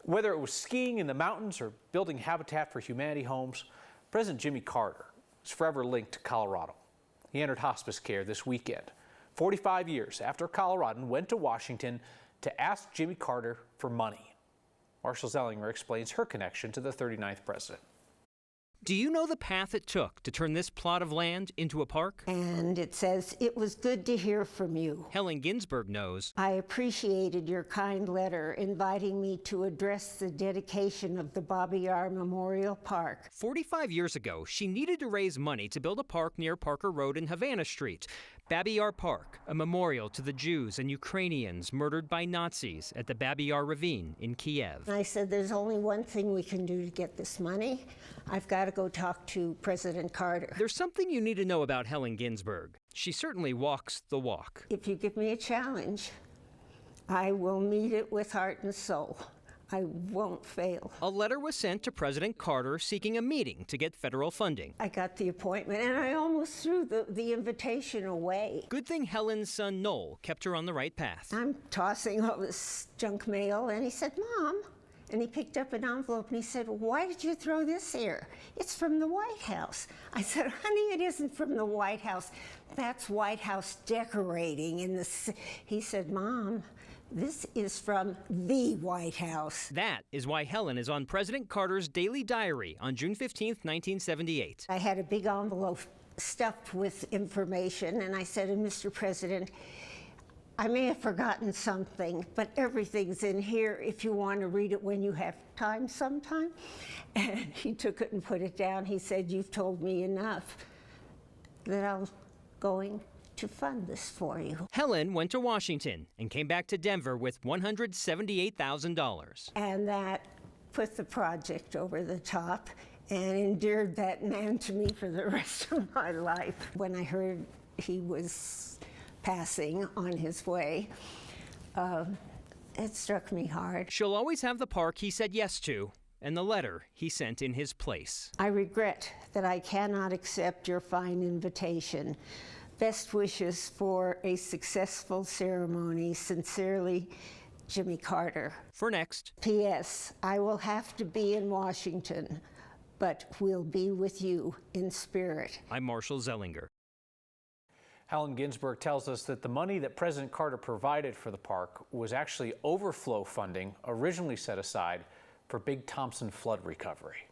Whether it was skiing in the mountains or building Habitat for Humanity homes, President Jimmy Carter is forever linked to Colorado. He entered hospice care this weekend, 45 years after a Coloradan went to Washington to ask Jimmy Carter for money. Marshall Zellinger explains her connection to the 39th president. Do you know the path it took to turn this plot of land into a park? And it says, "It was good to hear from you." Helen Ginsburg knows. I appreciated your kind letter inviting me to address the dedication of the Babi Yar Memorial Park. 45 years ago, she needed to raise money to build a park near Parker Road and Havana Street. Babi Yar Park, a memorial to the Jews and Ukrainians murdered by Nazis at the Babi Yar Ravine in Kiev. I said, there's only one thing we can do to get this money. I've got to go talk to President Carter. There's something you need to know about Helen Ginsburg. She certainly walks the walk. If you give me a challenge, I will meet it with heart and soul. I won't fail. A letter was sent to President Carter seeking a meeting to get federal funding. I got the appointment, and I almost threw the invitation away. Good thing Helen's son, Noel, kept her on the right path. I'm tossing all this junk mail, and he said, "Mom," and he picked up an envelope, and he said, "Why did you throw this here? It's from the White House." I said, "Honey, it isn't from the White House. That's White House decorating." He said, "Mom, this is from the White House." That is why Helen is on President Carter's daily diary on June 15, 1978. I had a big envelope stuffed with information, and I said, "Mr. President, I may have forgotten something, but everything's in here if you want to read it when you have time sometime." And he took it and put it down. He said, "You've told me enough that I'm going to fund this for you." Helen went to Washington and came back to Denver with $178,000. And that put the project over the top and endeared that man to me for the rest of my life. When I heard he was passing on his way, it struck me hard. She'll always have the park he said yes to and the letter he sent in his place. I regret that I cannot accept your fine invitation. Best wishes for a successful ceremony. Sincerely, Jimmy Carter. For next. P.S. I will have to be in Washington, but we'll be with you in spirit. I'm Marshall Zellinger. Helen Ginsburg tells us that the money that President Carter provided for the park was actually overflow funding originally set aside for Big Thompson flood recovery.